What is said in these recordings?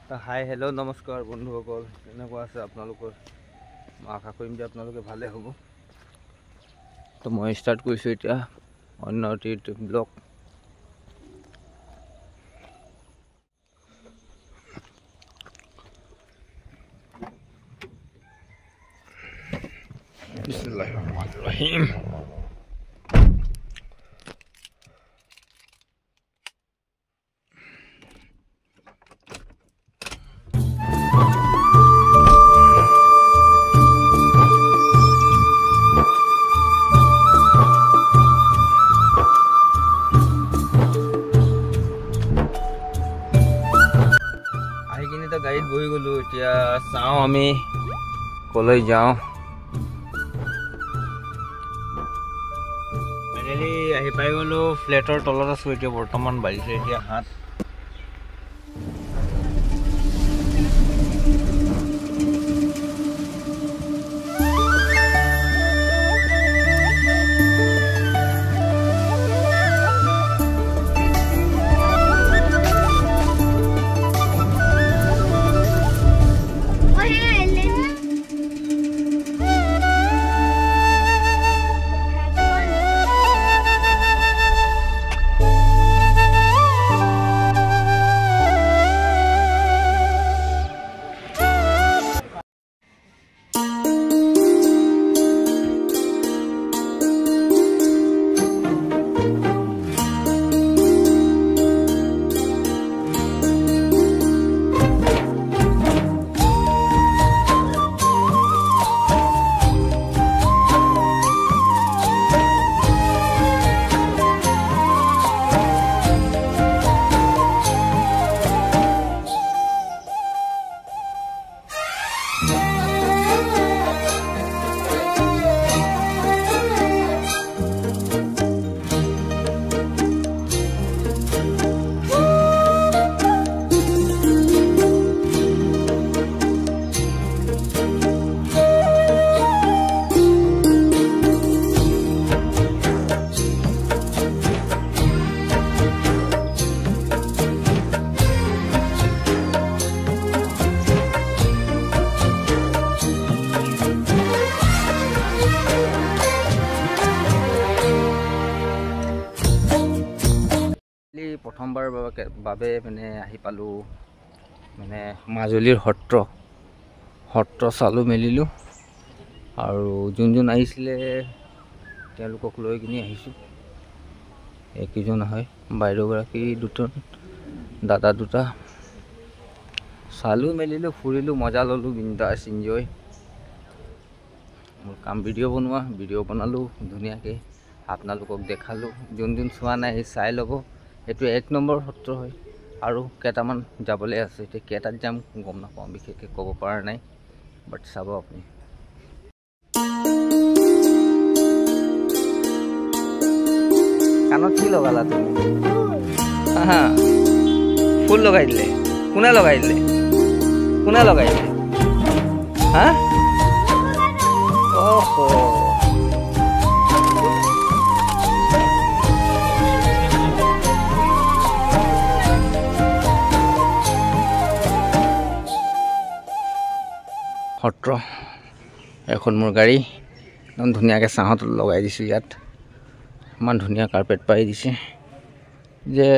Hi hello' নমস্কাৰ বন্ধুসকল, কেনেকুৱা আছে আপোনালোকৰ? মই আশা কৰিম যে আপোনালোকে ভালে হ'ব। তো মই ষ্টাৰ্ট কৰিছোঁ এতিয়া অন্য এটি ব্লগ। বিসমিল্লাহিৰ ৰহমানিৰ ৰহিম। গাড়ীত বহি গ'লো, এতিয়া চাওঁ আমি কলৈ যাওঁ। ফাইনেলি আহি পাই গ'লো, ফ্লেটৰ তলত আছোঁ এতিয়া বৰ্তমান। বাজিছে এতিয়া 7। প্ৰথমবাৰ বাবে মানে আহি পালোঁ মানে মাজুলীৰ সত্ৰ চালোঁ মেলিলোঁ, আৰু যোন আহিছিলে তেওঁলোকক লৈ কিনি আহিছোঁ। এইকেইজন হয় বাইদেউগৰাকী দুজন, দাদা দুটা। চালোঁ মেলিলোঁ, ফুৰিলোঁ, মজা ল'লোঁ, বিন্দাছ ইনজয়। মোৰ কাম ভিডিঅ' বনোৱা, ভিডিঅ' বনালোঁ ধুনীয়াকৈ, আপোনালোকক দেখালোঁ। যোন চোৱা নাই চাই ল'ব। এইটো 1 নম্বৰ সত্ৰ হয়, আৰু কেইটামান যাবলৈ আছে। এতিয়া কেইটাত যাম গম নাপাওঁ, বিশেষকৈ ক'ব পৰা নাই, বাট চাব আপুনি। কাণত কি লগালা তুমি? হা, ফুল লগাই দিলে? কোনে লগাই দিলে? হা? অ'হ, সত্ৰ এখন মোৰ গাড়ী একদম ধুনীয়াকৈ ছাঁত লগাই দিছোঁ। ইয়াত ইমান ধুনীয়া কাৰ্পেট পাৰি দিছে যে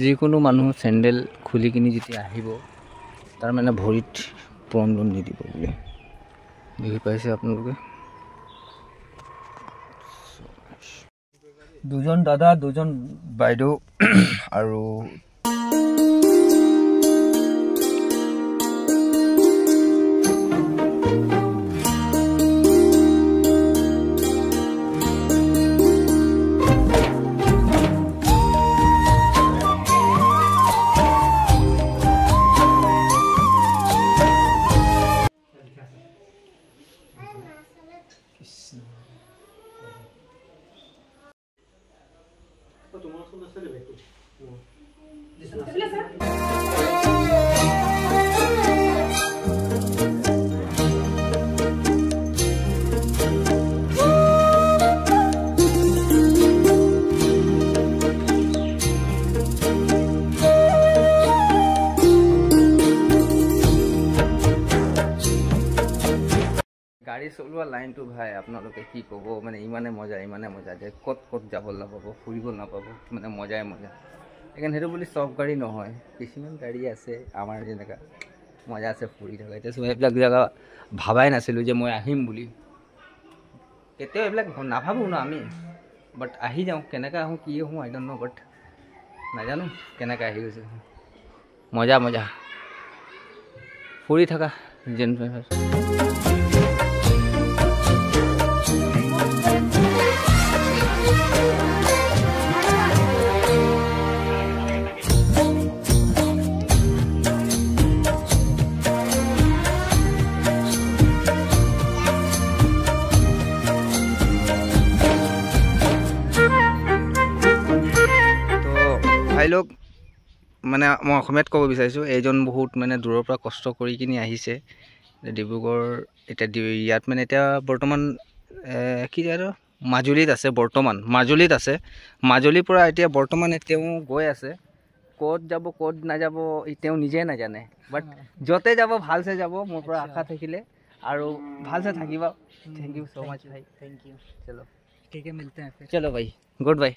যিকোনো মানুহ চেণ্ডেল খুলি কিনি যেতিয়া আহিব, তাৰ মানে ভৰিত প্ৰব্লেম নিদিব বুলি দেখি পাইছে আপোনালোকে। দুজন দাদা, দুজন বাইদেউ আৰু গাড়ী চলোৱা লাইনটো ভাই আপোনালোকে কি ক'ব মানে ইমানে মজা যে ক'ত যাব নাপাব ফুৰিব নাপাব মানে মজাই মজা সেইকাৰণে সেইটো বুলি চব গাড়ী নহয় কিছুমান গাড়ী আছে আমাৰ যেনেকুৱা মজা আছে ফুৰি থকা এতিয়া চব এইবিলাক জেগা ভাবাই নাছিলোঁ যে মই আহিম বুলি কেতিয়াও এইবিলাক নাভাবোঁ ন আমি বাট আহি যাওঁ কেনেকৈ আহোঁ কি আহোঁ আই ডণ্ট ন' বাট নাজানো কেনেকৈ আহি গৈছোঁ মজা ফুৰি থকা যেন ভাই লোক মানে মই অসমীয়াত ক'ব বিচাৰিছোঁ এইজন বহুত মানে দূৰৰ পৰা কষ্ট কৰি কিনি আহিছে ডিব্ৰুগড় এতিয়া ইয়াত মানে এতিয়া বৰ্তমান কি আৰু মাজুলীত আছে বৰ্তমান মাজুলীৰ পৰা এতিয়া বৰ্তমান তেওঁ গৈ আছে ক'ত যাব ক'ত নাযাব তেওঁ নিজে নাজানে বাট য'তে যাব ভালছে যাব মোৰ পৰা আশা থাকিলে আৰু ভালছে থাকিবা থেংক ইউ সো মাচ ভাই थैंक यू চলো ठीक है मिलते हैं फिर চলো ভাই গুড বাই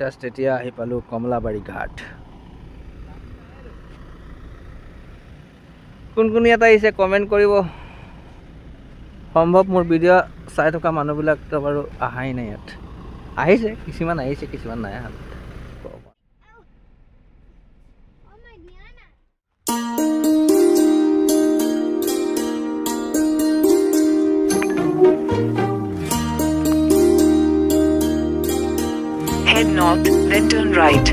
জাষ্ট এতিয়া আহি পালোঁ কমলাবাৰী ঘাট কোন ইয়াত আহিছে কমেণ্ট কৰিব সম্ভৱ মোৰ ভিডিঅ' চাই থকা মানুহবিলাকতো বাৰু অহাই নাই ইয়াত আহিছে কিছুমান নাই অহা Head north, then turn right.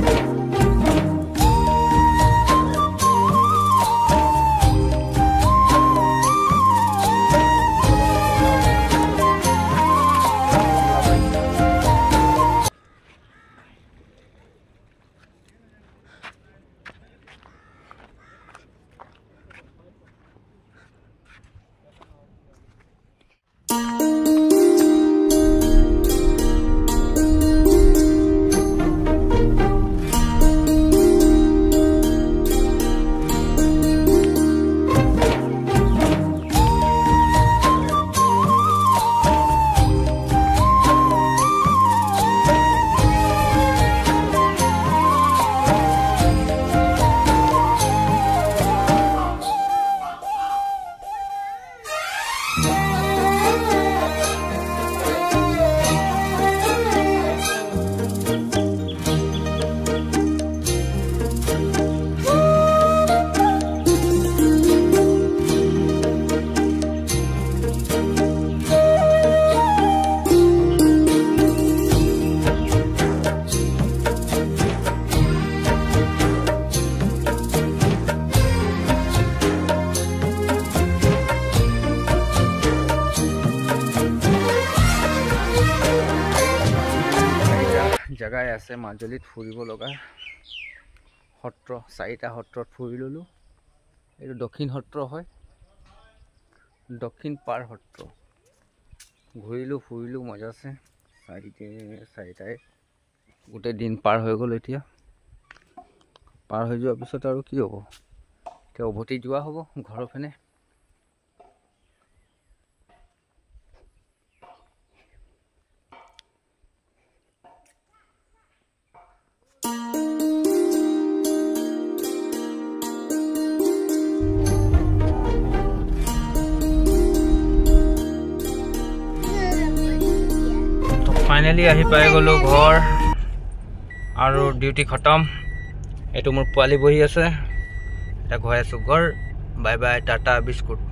জেগাই আছে মাজুলীত ফুৰিব লগা সত্ৰ 4টা সত্ৰত ফুৰি ললোঁ এইটো দক্ষিণ সত্ৰ হয় দক্ষিণ পাৰ সত্ৰ ঘূৰিলোঁ ফুৰিলোঁ মজাছে চাৰিটাই গোটেই দিন পাৰ হৈ গ'ল। এতিয়া পাৰ হৈ যোৱাৰ পিছত আৰু কি হ'ব, এতিয়া উভতি যোৱা হ'ব ঘৰৰ পিনে। ফাইনেলি আহি পাই গ'লোঁ ঘৰ আৰু ডিউটি খতম। এইটো মোৰ পোৱালি বহি আছে, এতিয়া ঘৰ আছোঁ ঘৰ। Bye bye, Tata, biscuit.